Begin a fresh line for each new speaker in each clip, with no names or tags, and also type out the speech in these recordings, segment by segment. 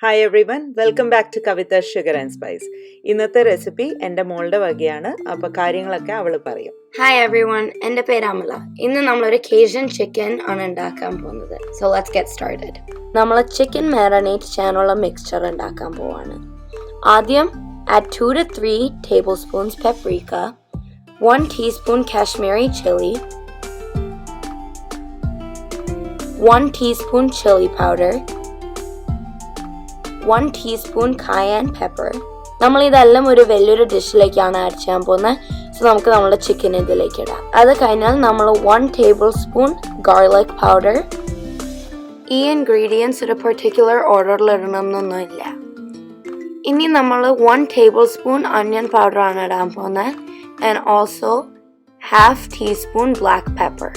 Hi everyone, welcome back to Kavitha sugar and spice. ഇന്നത്തെ recipe എൻ്റെ മോളുടെ വകയാണ്. അപ്പോൾ കാര്യങ്ങളൊക്കെ അവൾ പറയും.
ഹായ് എവ്രിവൺ, എൻ്റെ പേര് അമല. ഇന്ന് നമ്മളൊരു Cajun ചിക്കൻ ആണ് ഉണ്ടാക്കാൻ പോകുന്നത്. So let's get started. നമ്മൾ ചിക്കൻ മാരിനേറ്റ് ചെയ്യാനുള്ള മിക്സ്ചർ ഉണ്ടാക്കാൻ പോവാണ്. ആദ്യം add 2 to 3 tablespoons paprika, 1 teaspoon Kashmiri chili, 1 teaspoon chili powder, 1 teaspoon cayenne pepper. നമ്മൾ ഇതെല്ലാം ഒരു വലിയൊരു ഡിഷിലേക്കാണ് ആഡ് ചെയ്യാൻ പോകുന്നത്. സോ നമുക്ക് നമ്മുടെ ചിക്കൻ ഇതിലേക്ക് ഇടാം. അത് കഴിഞ്ഞാൽ നമ്മൾ 1 tablespoon garlic powder. ഈ ഇൻഗ്രീഡിയൻസ് ഒരു പെർട്ടിക്കുലർ ഓർഡറിൽ ഇടണമെന്നൊന്നുമില്ല. ഇനി നമ്മൾ 1 tablespoon onion powder ആണ് ഇടാൻ പോകുന്നത്. And also 1/2 teaspoon black pepper.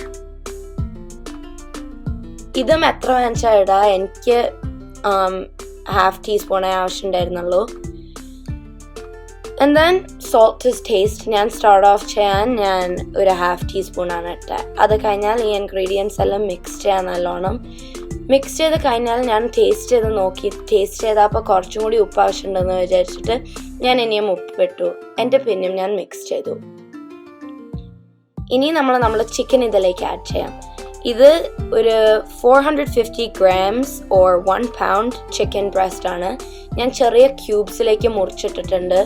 ഇതും എത്ര വേണമെച്ചാൽ ഇടാം. എനിക്ക് 1/2 teaspoon ആവശ്യമുണ്ടായിരുന്നുള്ളൂ. And then salt to taste. ഞാൻ സ്റ്റാർട്ട് ഓഫ് ചെയ്യാൻ ഒരു 1/2 teaspoon ആണ് ഇട്ടത്. അത് കഴിഞ്ഞാൽ ഈ ഇൻഗ്രീഡിയൻസ് എല്ലാം മിക്സ് ചെയ്യാൻ നല്ലോണം. മിക്സ് ചെയ്ത് കഴിഞ്ഞാൽ ഞാൻ ടേസ്റ്റ് ചെയ്ത് നോക്കി. ടേസ്റ്റ് ചെയ്തപ്പോൾ കുറച്ചും കൂടി ഉപ്പ് ആവശ്യമുണ്ടെന്ന് വിചാരിച്ചിട്ട് ഞാൻ ഇനിയും ഉപ്പ് ഇട്ടു. പിന്നെയും ഞാൻ മിക്സ് ചെയ്തു. ഇനി നമ്മൾ ചിക്കൻ ഇതിലേക്ക് ആഡ് ചെയ്യാം. ഇത് ഒരു 450 grams or 1 pound chicken breast ആണ്. ഞാൻ ചെറിയ ക്യൂബ്സിലേക്ക് മുറിച്ചിട്ടിട്ടുണ്ട്.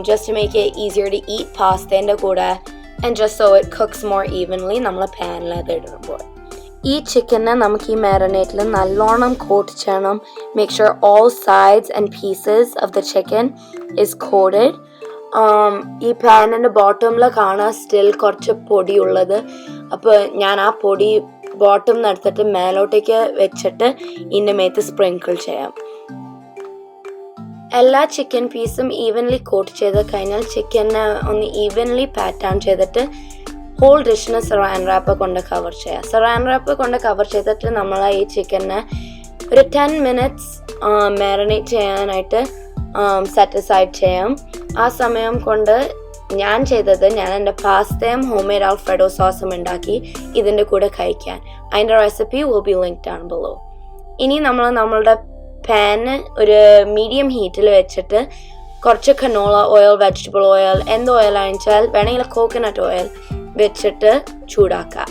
Just to make it easier to eat പാസ്തേൻ്റെ കൂടെ and just so it cooks more evenly നമ്മൾ പാനിൽ അത് ഇടുമ്പോൾ. ഈ ചിക്കനെ നമുക്ക് ഈ മാരിനേറ്റിൽ നല്ലോണം കോട്ട് ചെയ്യണം. Make sure all sides and pieces of the chicken is coated. ഈ പാനിൻ്റെ ബോട്ടമിൽ കാണാൻ സ്റ്റിൽ കുറച്ച് പൊടിയുള്ളത്. അപ്പോൾ ഞാൻ ആ പൊടി ബോട്ടം എടുത്തിട്ട് മേലോട്ടേക്ക് വെച്ചിട്ട് ഇതിൻ്റെ മേത്ത് സ്പ്രിങ്കിൾ ചെയ്യാം. എല്ലാ ചിക്കൻ പീസും ഈവൻലി കോട്ട് ചെയ്ത് കഴിഞ്ഞാൽ ചിക്കനെ ഒന്ന് ഈവൻലി പാറ്റേൺ ചെയ്തിട്ട് ഹോൾ ഡിഷിനെ സറാൻ റാപ്പ് കൊണ്ട് കവർ ചെയ്യാം. സറാൻ റാപ്പ് കൊണ്ട് കവർ ചെയ്തിട്ട് നമ്മൾ ഈ ചിക്കനെ ഒരു 10 minutes മാരിനേറ്റ് ചെയ്യാനായിട്ട് സെറ്റ് അസൈഡ് ചെയ്യാം. ആ സമയം കൊണ്ട് ഞാൻ എൻ്റെ പാസ്തയും ഹോം മെയ്ഡ് ആൽഫ്രെഡോ സോസും ഉണ്ടാക്കി ഇതിൻ്റെ കൂടെ കഴിക്കാൻ. അതിൻ്റെ recipe will be linked down below. ഇനി നമ്മളുടെ പാന് ഒരു മീഡിയം ഹീറ്റിൽ വെച്ചിട്ട് കുറച്ച് കനോള ഓയിൽ, വെജിറ്റബിൾ ഓയിൽ, എന്ത് ഓയിൽ ആണെച്ചാൽ വേണമെങ്കിൽ കോക്കനട്ട് ഓയിൽ വെച്ചിട്ട് ചൂടാക്കാം.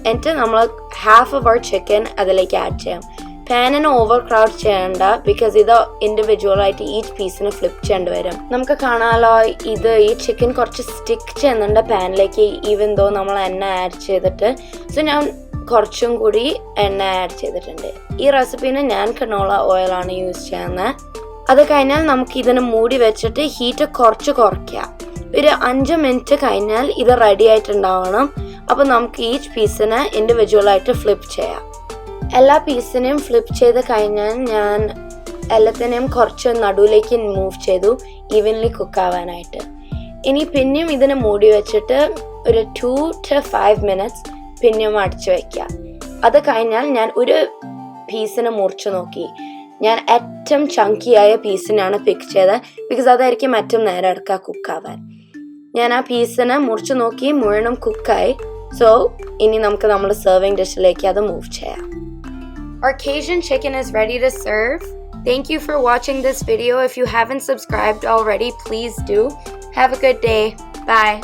എന്നിട്ട് നമ്മൾ 1/2 of our ചിക്കൻ അതിലേക്ക് ആഡ് ചെയ്യാം. പാനിന് ഓവർ ക്രൗഡ് ചെയ്യണ്ട, ബിക്കോസ് ഇത് ഇൻഡിവിജ്വലായിട്ട് ഈച്ച് പീസിന് ഫ്ലിപ്പ് ചെയ്യേണ്ടി വരും. നമുക്ക് കാണാമല്ലോ ഈ ചിക്കൻ കുറച്ച് സ്റ്റിക്ക് ചെയ്യുന്നുണ്ട് പാനിലേക്ക്, ഈവൻ ദോ നമ്മൾ എണ്ണ ആഡ് ചെയ്തിട്ട്. സോ ഞാൻ കുറച്ചും കൂടി എണ്ണ ആഡ് ചെയ്തിട്ടുണ്ട്. ഈ റെസിപ്പീന് ഞാൻ കനോള ഓയിലാണ് യൂസ് ചെയ്യുന്നത്. അത് കഴിഞ്ഞാൽ നമുക്ക് ഇതിന് മൂടി വെച്ചിട്ട് ഹീറ്റ് കുറച്ച് കുറയ്ക്കാം. ഒരു 5 minutes കഴിഞ്ഞാൽ ഇത് റെഡി ആയിട്ടുണ്ടാവണം. അപ്പോൾ നമുക്ക് ഈച്ച് പീസിനെ ഇൻഡിവിജ്വലായിട്ട് ഫ്ലിപ്പ് ചെയ്യാം. എല്ലാ പീസിനെയും ഫ്ലിപ്പ് ചെയ്ത് കഴിഞ്ഞാൽ ഞാൻ എല്ലാത്തിനെയും കുറച്ച് നടുവിലേക്ക് മൂവ് ചെയ്തു, ഈവൻലി കുക്കാവാനായിട്ട്. ഇനി പിന്നെയും ഇതിനെ മൂടി വെച്ചിട്ട് ഒരു 2 to 5 minutes പിന്നെയും അടച്ചു വയ്ക്കുക. അത് കഴിഞ്ഞാൽ ഞാൻ ഒരു പീസിനെ മുറിച്ച് നോക്കി. ഞാൻ ഏറ്റവും ചങ്കിയായ പീസിനാണ് പിക്ക് ചെയ്തത്, ബിക്കോസ് അതായിരിക്കും ഏറ്റവും നേരെ എടുക്കുക കുക്കാവാൻ. ഞാൻ ആ പീസിനെ മുറിച്ച് നോക്കി, മുഴുവനും കുക്കായി. സോ ഇനി നമുക്ക് നമ്മുടെ സെർവിങ് ഡിഷിലേക്ക് അത് മൂവ് ചെയ്യാം. Our Cajun chicken is ready to serve. Thank you for watching this video. If you haven't subscribed already, please do. Have a good day. Bye.